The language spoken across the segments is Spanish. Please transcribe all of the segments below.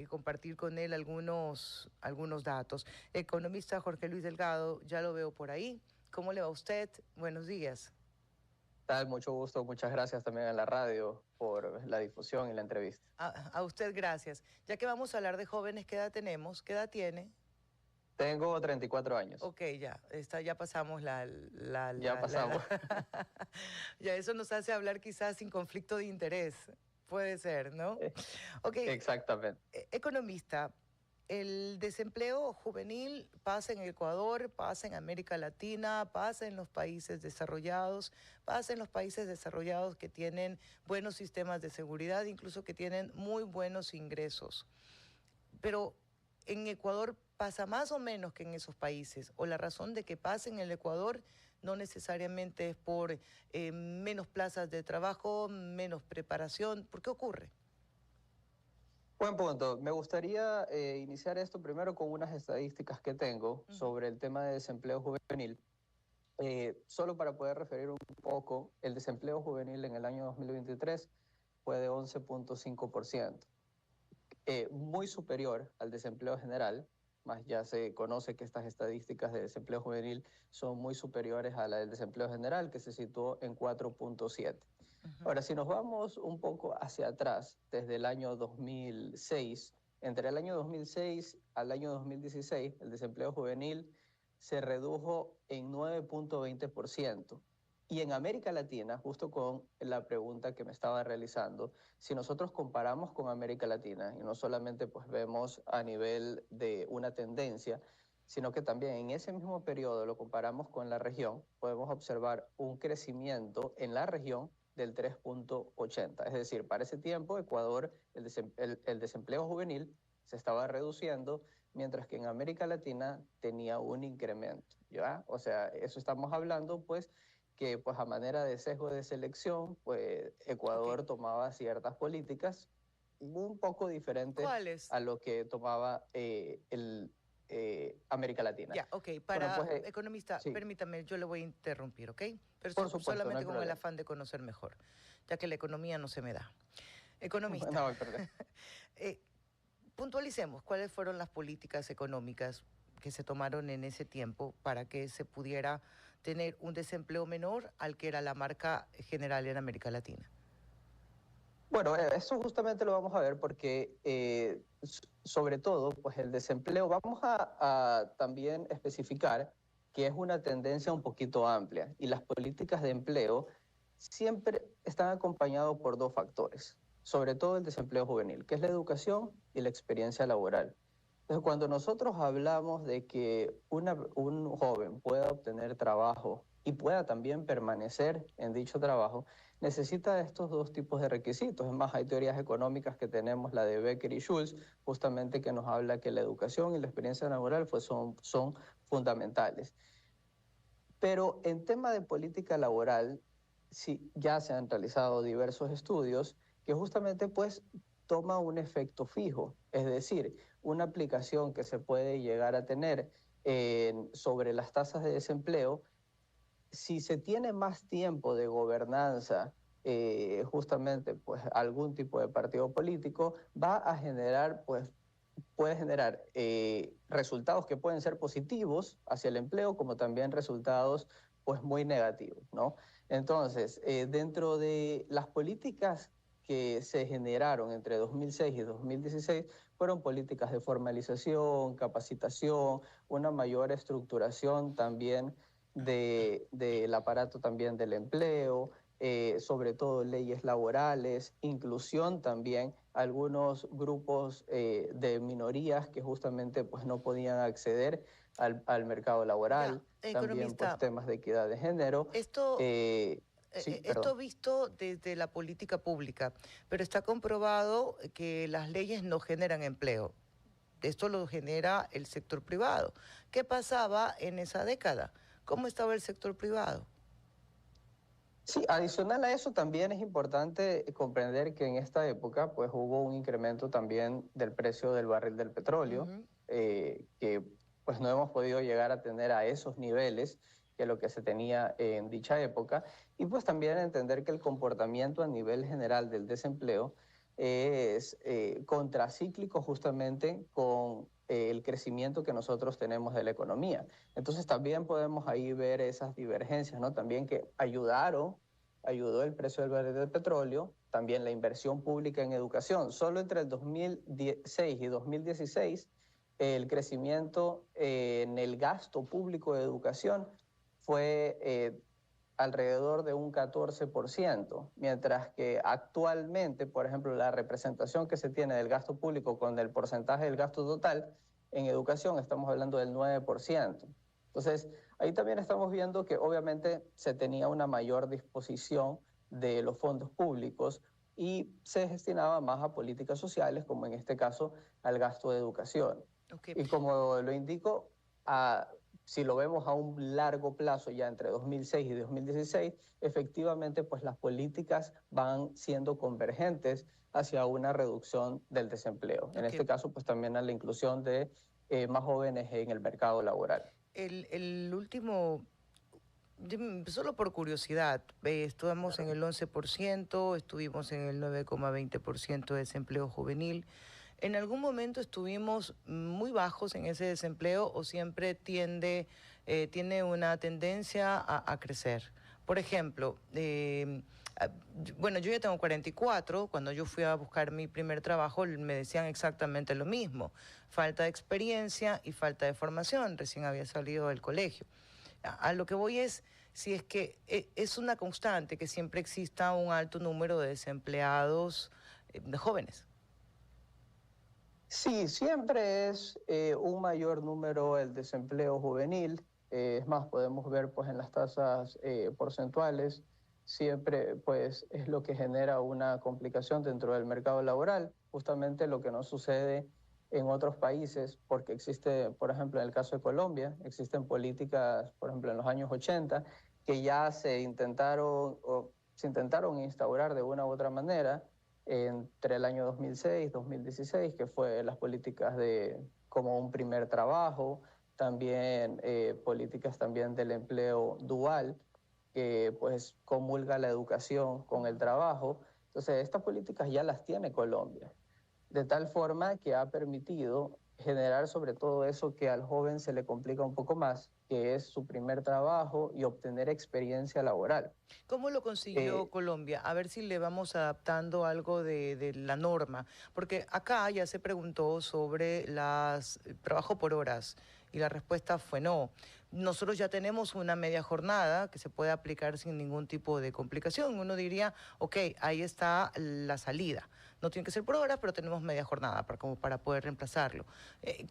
compartir con él algunos datos. Economista Jorge Luis Delgado, ya lo veo por ahí. ¿Cómo le va a usted? Buenos días. Tal, mucho gusto, muchas gracias también a la radio por la difusión y la entrevista. A usted gracias. Ya que vamos a hablar de jóvenes, ¿qué edad tenemos? ¿Qué edad tiene? Tengo 34 años. Ok, ya pasamos Ya pasamos. Ya eso nos hace hablar quizás sin conflicto de interés. Puede ser, ¿no? Ok, Exactamente. economista, el desempleo juvenil pasa en Ecuador, pasa en América Latina, pasa en los países desarrollados, pasa en los países desarrollados que tienen buenos sistemas de seguridad, incluso que tienen muy buenos ingresos. Pero en Ecuador pasa más o menos que en esos países, o la razón de que pase en el Ecuador no necesariamente es por menos plazas de trabajo, menos preparación. ¿Por qué ocurre? Buen punto. Me gustaría iniciar esto primero con unas estadísticas que tengo sobre el tema de desempleo juvenil. Solo para poder referir un poco, el desempleo juvenil en el año 2023 fue de 11.5%. Muy superior al desempleo general, más ya se conoce que estas estadísticas de desempleo juvenil son muy superiores a la del desempleo general, que se situó en 4.7. Ahora, si nos vamos un poco hacia atrás, desde el año 2006, entre el año 2006 al año 2016, el desempleo juvenil se redujo en 9.20%. Y en América Latina, justo con la pregunta que me estaba realizando, si nosotros comparamos con América Latina y no solamente pues vemos a nivel de una tendencia, sino que también en ese mismo periodo lo comparamos con la región, podemos observar un crecimiento en la región del 3.80. Es decir, para ese tiempo Ecuador, el desempleo juvenil se estaba reduciendo, mientras que en América Latina tenía un incremento, ¿ya? O sea, eso estamos hablando pues que pues a manera de sesgo de selección, pues Ecuador tomaba ciertas políticas un poco diferentes ¿Cuáles? a lo que tomaba América Latina. Ya, ok. Bueno, Para pues economista, sí, permítame, yo le voy a interrumpir, ¿ok? Pero por supuesto, no solamente hay con el problema. afán de conocer mejor, ya que la economía no se me da. Economista, No hay problema. eh, puntualicemos cuáles fueron las políticas económicas que se tomaron en ese tiempo para que se pudiera tener un desempleo menor al que era la marca general en América Latina. Bueno, eso justamente lo vamos a ver porque sobre todo, pues el desempleo, vamos a también especificar que es una tendencia un poquito amplia y las políticas de empleo siempre están acompañados por dos factores, sobre todo el desempleo juvenil, que es la educación y la experiencia laboral. Entonces, cuando nosotros hablamos de que un joven pueda obtener trabajo y pueda también permanecer en dicho trabajo, necesita estos dos tipos de requisitos. Es más, hay teorías económicas que tenemos, la de Becker y Schultz, justamente que nos habla que la educación y la experiencia laboral pues son fundamentales. Pero en tema de política laboral, sí, ya se han realizado diversos estudios que justamente pues toma un efecto fijo, es decir, una aplicación que se puede llegar a tener sobre las tasas de desempleo si se tiene más tiempo de gobernanza, justamente pues algún tipo de partido político, va a generar pues puede generar resultados que pueden ser positivos hacia el empleo, como también resultados pues muy negativos, ¿no? Entonces, dentro de las políticas que se generaron entre 2006 y 2016 fueron políticas de formalización, capacitación, una mayor estructuración también del aparato también del empleo, sobre todo leyes laborales, inclusión también, algunos grupos de minorías que justamente pues no podían acceder al mercado Ya, laboral, también pues economista, temas de equidad de género. esto Sí, esto perdón. visto desde la política pública, pero está comprobado que las leyes no generan empleo. Esto lo genera el sector privado. ¿Qué pasaba en esa década? ¿Cómo estaba el sector privado? Sí, adicional a eso también es importante comprender que en esta época pues hubo un incremento también del precio del barril del petróleo, Ujú. que pues no hemos podido llegar a tener a esos niveles que lo que se tenía en dicha época, y pues también entender que el comportamiento a nivel general del desempleo es contracíclico justamente con el crecimiento que nosotros tenemos de la economía. Entonces también podemos ahí ver esas divergencias, ¿no? También que ayudó el precio del barril de petróleo, también la inversión pública en educación. Solo entre el 2016 y 2016, el crecimiento en el gasto público de educación fue alrededor de un 14%, mientras que actualmente, por ejemplo, la representación que se tiene del gasto público con el porcentaje del gasto total en educación, estamos hablando del 9%. Entonces, ahí también estamos viendo que obviamente se tenía una mayor disposición de los fondos públicos y se destinaba más a políticas sociales, como en este caso al gasto de educación. Okay. Y como lo indico, a si lo vemos a un largo plazo, ya entre 2006 y 2016, efectivamente, pues las políticas van siendo convergentes hacia una reducción del desempleo. En este caso, pues también a la inclusión de más jóvenes en el mercado laboral. El último, solo por curiosidad, estuvimos en el 11%, estuvimos en el 9,20% de desempleo juvenil. ¿En algún momento estuvimos muy bajos en ese desempleo o siempre tiene una tendencia a crecer? Por ejemplo, bueno, yo ya tengo 44, cuando yo fui a buscar mi primer trabajo me decían exactamente lo mismo, falta de experiencia y falta de formación, recién había salido del colegio. A lo que voy es, si es que es una constante que siempre exista un alto número de desempleados jóvenes. Sí, siempre es un mayor número el desempleo juvenil. Es más, podemos ver pues en las tasas porcentuales, siempre pues es lo que genera una complicación dentro del mercado laboral, justamente lo que no sucede en otros países, porque existe, por ejemplo, en el caso de Colombia, existen políticas, por ejemplo, en los años 80, que ya se intentaron instaurar de una u otra manera entre el año 2006 y 2016, que fue las políticas de como un primer trabajo, también políticas también del empleo dual, que pues comulga la educación con el trabajo. Entonces, estas políticas ya las tiene Colombia, de tal forma que ha permitido generar sobre todo eso que al joven se le complica un poco más, que es su primer trabajo y obtener experiencia laboral. ¿Cómo lo consiguió Colombia? A ver si le vamos adaptando algo de la norma, porque acá ya se preguntó sobre las trabajo por horas y la respuesta fue no. Nosotros ya tenemos una media jornada que se puede aplicar sin ningún tipo de complicación. Uno diría, ok, ahí está la salida. No tiene que ser por horas, pero tenemos media jornada como para poder reemplazarlo.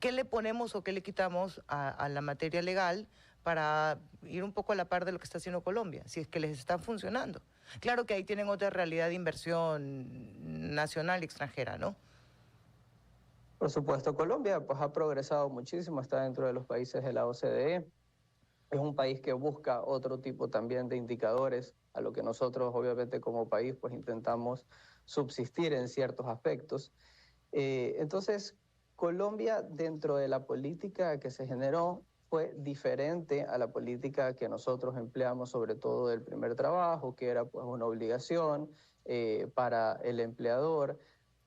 ¿Qué le ponemos o qué le quitamos a la materia legal para ir un poco a la par de lo que está haciendo Colombia, si es que les están funcionando? Claro que ahí tienen otra realidad de inversión nacional y extranjera, ¿no? Por supuesto, Colombia pues ha progresado muchísimo, está dentro de los países de la OCDE. Es un país que busca otro tipo también de indicadores, a lo que nosotros obviamente como país pues intentamos subsistir en ciertos aspectos. Entonces, Colombia dentro de la política que se generó fue diferente a la política que nosotros empleamos, sobre todo del primer trabajo, que era pues una obligación para el empleador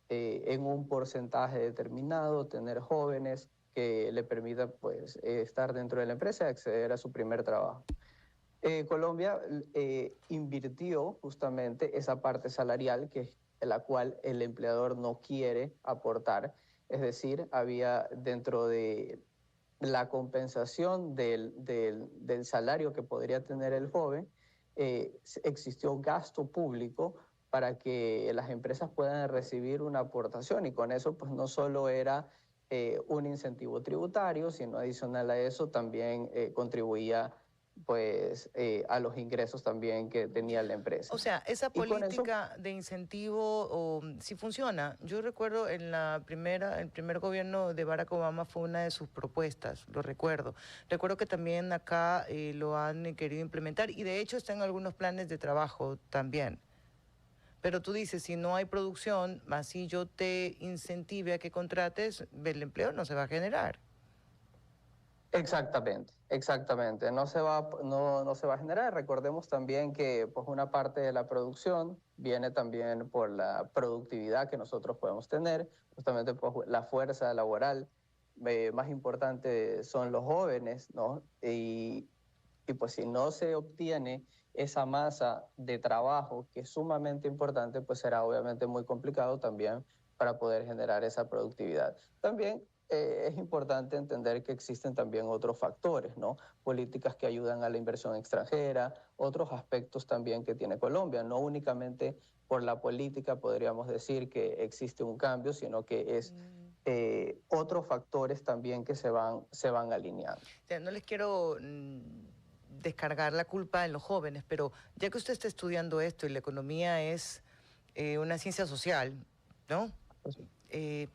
en un porcentaje determinado, tener jóvenes que le permita pues, estar dentro de la empresa y acceder a su primer trabajo. Colombia invirtió justamente esa parte salarial que es la cual el empleador no quiere aportar, es decir, había dentro de la compensación del salario que podría tener el joven, existió gasto público para que las empresas puedan recibir una aportación y con eso pues no solo era un incentivo tributario, sino adicional a eso también contribuía pues a los ingresos también que tenía la empresa. O sea, esa Y con eso, política de incentivo sí funciona. Yo recuerdo el primer gobierno de Barack Obama fue una de sus propuestas, lo recuerdo. Recuerdo que también acá lo han querido implementar y de hecho está en algunos planes de trabajo también. Pero tú dices, si no hay producción, así yo te incentive a que contrates, el empleo no se va a generar. Exactamente, exactamente. No se va a generar. Recordemos también que pues, una parte de la producción viene también por la productividad que nosotros podemos tener, justamente pues, la fuerza laboral más importante son los jóvenes, ¿no? Y pues si no se obtiene esa masa de trabajo que es sumamente importante, pues será obviamente muy complicado también para poder generar esa productividad. También es importante entender que existen también otros factores, ¿no? Políticas que ayudan a la inversión extranjera, otros aspectos también que tiene Colombia, no únicamente por la política podríamos decir que existe un cambio, sino que es otros factores también que se van alineando. O sea, no les quiero descargar la culpa en los jóvenes, pero ya que usted está estudiando esto y la economía es una ciencia social, ¿no? Eh,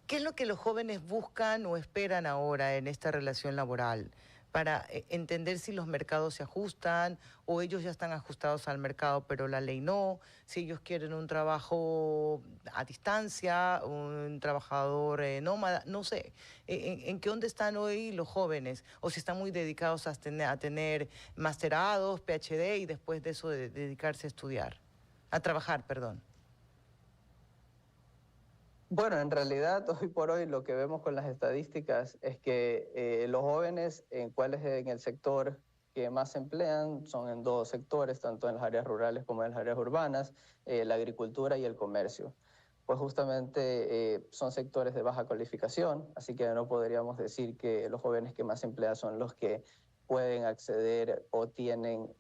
¿Qué es lo que los jóvenes buscan o esperan ahora en esta relación laboral? Para entender si los mercados se ajustan o ellos ya están ajustados al mercado, pero la ley no, si ellos quieren un trabajo a distancia, un trabajador nómada, no sé. ¿En qué onda están hoy los jóvenes? O si están muy dedicados a tener masterados, PhD y después de eso dedicarse a estudiar, a trabajar, perdón. Bueno, en realidad, hoy por hoy lo que vemos con las estadísticas es que los jóvenes, ¿cuál es en el sector que más se emplean? Son en dos sectores, tanto en las áreas rurales como en las áreas urbanas, la agricultura y el comercio. Pues justamente son sectores de baja cualificación, así que no podríamos decir que los jóvenes que más se emplean son los que pueden acceder o tienen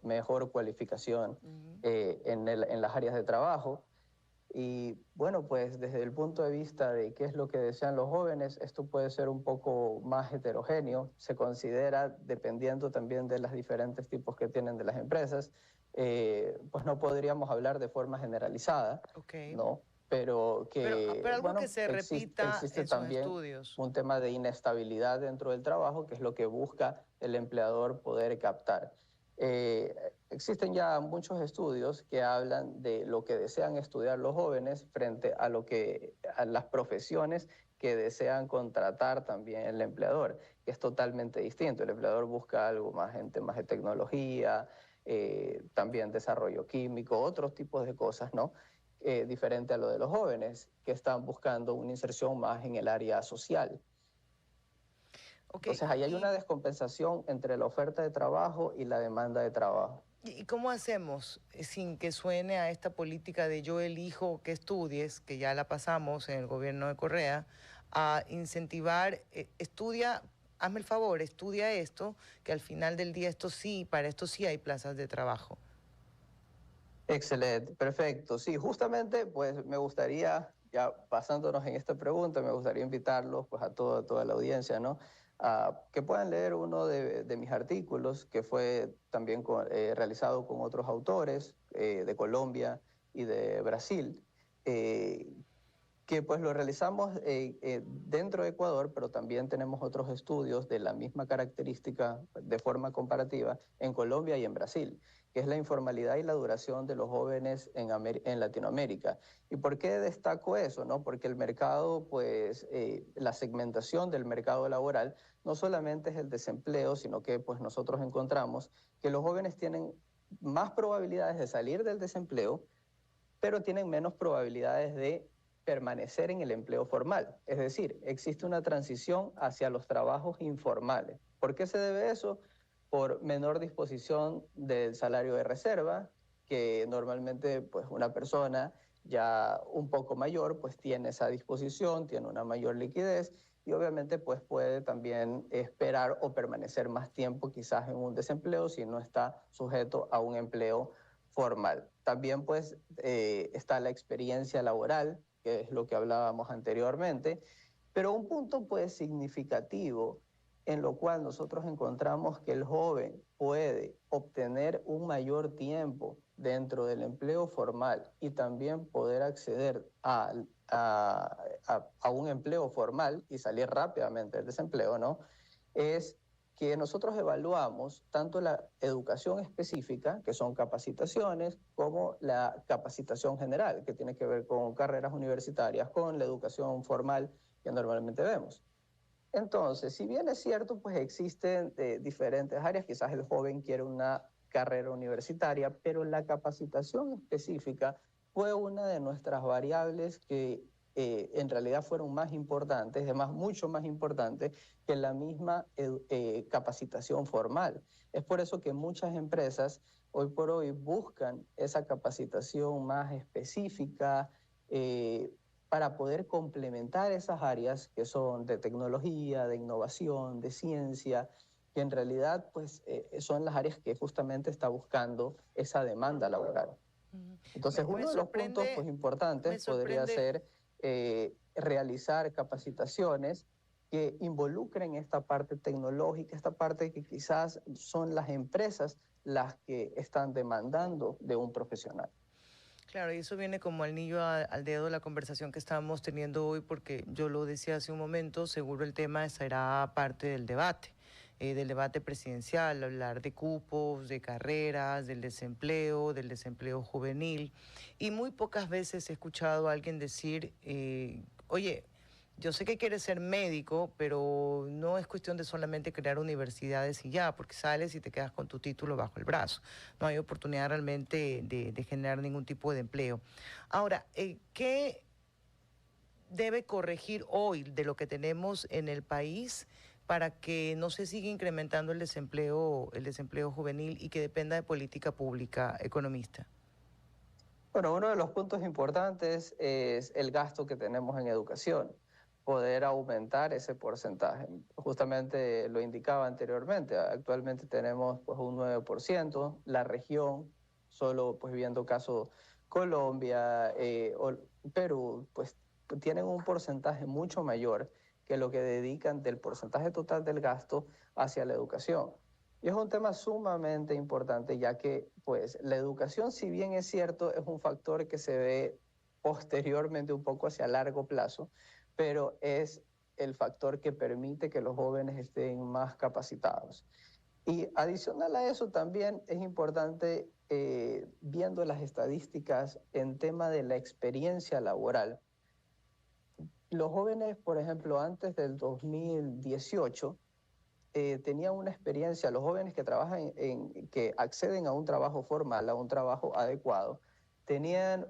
mejor cualificación en las áreas de trabajo. Y bueno, pues desde el punto de vista de qué es lo que desean los jóvenes, esto puede ser un poco más heterogéneo. Se considera, dependiendo también de los diferentes tipos que tienen de las empresas, pues no podríamos hablar de forma generalizada, Ok. ¿no? Pero que, Pero algo que bueno, se repita existe en sus también estudios. un tema de inestabilidad dentro del trabajo, que es lo que busca el empleador poder captar. Existen ya muchos estudios que hablan de lo que desean estudiar los jóvenes frente a las profesiones que desean contratar también el empleador, que es totalmente distinto. El empleador busca algo más en temas de tecnología, también desarrollo químico, otros tipos de cosas, ¿no? Diferente a lo de los jóvenes, que están buscando una inserción más en el área social. Ok, Entonces, ahí hay una descompensación entre la oferta de trabajo y la demanda de trabajo. ¿y cómo hacemos sin que suene a esta política de yo elijo que estudies, que ya la pasamos en el gobierno de Correa, a incentivar, estudia, hazme el favor, estudia esto, que al final del día esto sí, para esto sí hay plazas de trabajo? Excelente, perfecto. Sí, justamente, pues me gustaría, ya basándonos en esta pregunta, me gustaría invitarlos pues, a toda la audiencia, ¿no? A que puedan leer uno de mis artículos, que fue también realizado con otros autores de Colombia y de Brasil, eh, que pues lo realizamos dentro de Ecuador, pero también tenemos otros estudios de la misma característica de forma comparativa en Colombia y en Brasil, que es la informalidad y la duración de los jóvenes en Latinoamérica. ¿Y por qué destaco eso? ¿No? Porque el mercado, pues la segmentación del mercado laboral no solamente es el desempleo, sino que pues nosotros encontramos que los jóvenes tienen más probabilidades de salir del desempleo, pero tienen menos probabilidades de permanecer en el empleo formal. Es decir, existe una transición hacia los trabajos informales. ¿Por qué se debe eso? Por menor disposición del salario de reserva, que normalmente pues una persona ya un poco mayor pues tiene esa disposición, tiene una mayor liquidez y obviamente pues puede también esperar o permanecer más tiempo quizás en un desempleo si no está sujeto a un empleo formal. También pues está la experiencia laboral, que es lo que hablábamos anteriormente, pero un punto pues significativo en lo cual nosotros encontramos que el joven puede obtener un mayor tiempo dentro del empleo formal y también poder acceder a un empleo formal y salir rápidamente del desempleo, ¿no? Es que nosotros evaluamos tanto la educación específica, que son capacitaciones, como la capacitación general, que tiene que ver con carreras universitarias, con la educación formal que normalmente vemos. Entonces, si bien es cierto, pues existen diferentes áreas, quizás el joven quiere una carrera universitaria, pero la capacitación específica fue una de nuestras variables que en realidad fueron más importantes, además mucho más importantes que la misma capacitación formal. Es por eso que muchas empresas hoy por hoy buscan esa capacitación más específica, eh, para poder complementar esas áreas que son de tecnología, de innovación, de ciencia, que en realidad pues, son las áreas que justamente está buscando esa demanda laboral. Ujú. Entonces, Me uno de los puntos pues, importantes me podría sorprende. ser realizar capacitaciones que involucren esta parte tecnológica, esta parte que quizás son las empresas las que están demandando de un profesional. Claro, y eso viene como anillo al dedo de la conversación que estábamos teniendo hoy, porque yo lo decía hace un momento, seguro el tema será parte del debate presidencial, hablar de cupos, de carreras, del desempleo juvenil. Y muy pocas veces he escuchado a alguien decir, oye, yo sé que quieres ser médico, pero no es cuestión de solamente crear universidades y ya, porque sales y te quedas con tu título bajo el brazo. No hay oportunidad realmente de generar ningún tipo de empleo. Ahora, ¿qué debe corregir hoy de lo que tenemos en el país para que no se siga incrementando el desempleo juvenil y que dependa de política pública, economista? Bueno, uno de los puntos importantes es el gasto que tenemos en educación, poder aumentar ese porcentaje. Justamente lo indicaba anteriormente, actualmente tenemos pues un 9%, la región, solo pues viendo caso Colombia o Perú, pues tienen un porcentaje mucho mayor que lo que dedican del porcentaje total del gasto hacia la educación. Y es un tema sumamente importante, ya que pues, la educación, si bien es cierto, es un factor que se ve posteriormente un poco hacia largo plazo, pero es el factor que permite que los jóvenes estén más capacitados. Y adicional a eso también es importante, viendo las estadísticas en tema de la experiencia laboral, los jóvenes, por ejemplo, antes del 2018, tenían una experiencia, los jóvenes que trabajan que acceden a un trabajo formal, a un trabajo adecuado, tenían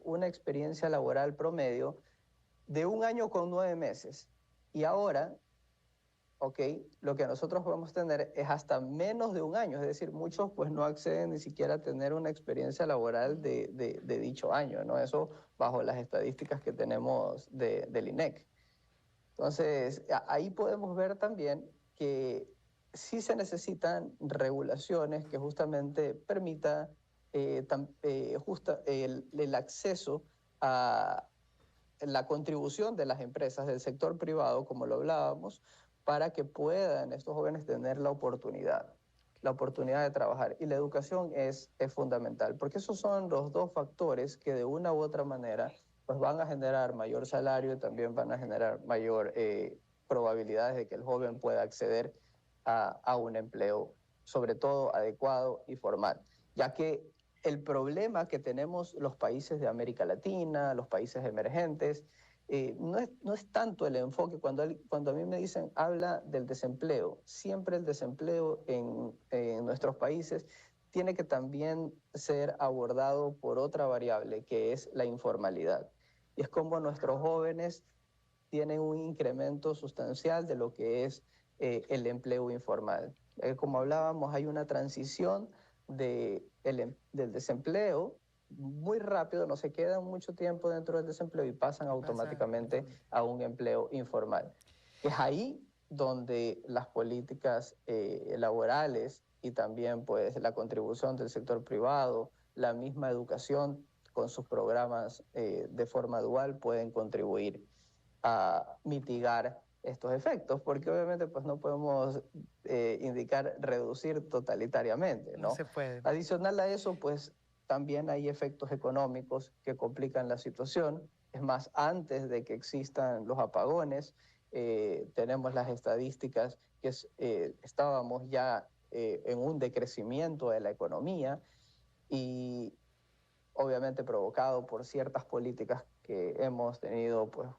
una experiencia laboral promedio de 1 año con 9 meses. Y ahora, ok, lo que nosotros podemos tener es hasta menos de 1 año, es decir, muchos pues no acceden ni siquiera a tener una experiencia laboral de dicho año, ¿no? Eso bajo las estadísticas que tenemos del INEC. Entonces, ahí podemos ver también que sí se necesitan regulaciones que justamente permitan el acceso a la contribución de las empresas del sector privado, como lo hablábamos, para que puedan estos jóvenes tener la oportunidad de trabajar. Y la educación es fundamental, porque esos son los dos factores que de una u otra manera pues van a generar mayor salario y también van a generar mayor probabilidades de que el joven pueda acceder a un empleo, sobre todo adecuado y formal, ya que el problema que tenemos los países de América Latina, los países emergentes, no es tanto el enfoque. Cuando a mí me dicen, habla del desempleo, siempre el desempleo en nuestros países tiene que también ser abordado por otra variable, que es la informalidad. Y es como nuestros jóvenes tienen un incremento sustancial de lo que es el empleo informal. Como hablábamos, hay una transición del desempleo muy rápido, no se quedan mucho tiempo dentro del desempleo y pasan automáticamente a un empleo informal. Es ahí donde las políticas laborales y también pues la contribución del sector privado, la misma educación con sus programas de forma dual pueden contribuir a mitigar estos efectos, porque obviamente pues no podemos indicar reducir totalitariamente, No ¿no? se puede. Adicional a eso, pues también hay efectos económicos que complican la situación. Es más, antes de que existan los apagones, tenemos las estadísticas que estábamos ya en un decrecimiento de la economía y obviamente provocado por ciertas políticas que hemos tenido pues,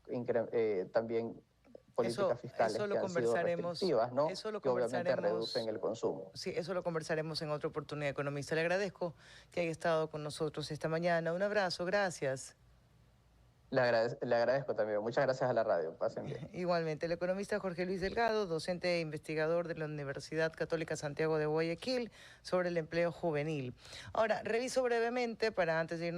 también políticas fiscales eso lo que han sido conversaremos, restrictivas, ¿no? eso lo Que obviamente conversaremos, reducen el consumo. sí, eso lo conversaremos en otra oportunidad, economista. Le agradezco que haya estado con nosotros esta mañana. Un abrazo, gracias. Le agradezco también. Muchas gracias a la radio. Pasen bien. Igualmente, el economista Jorge Luis Delgado, docente e investigador de la Universidad Católica Santiago de Guayaquil, sobre el empleo juvenil. Ahora, reviso brevemente para antes de irnos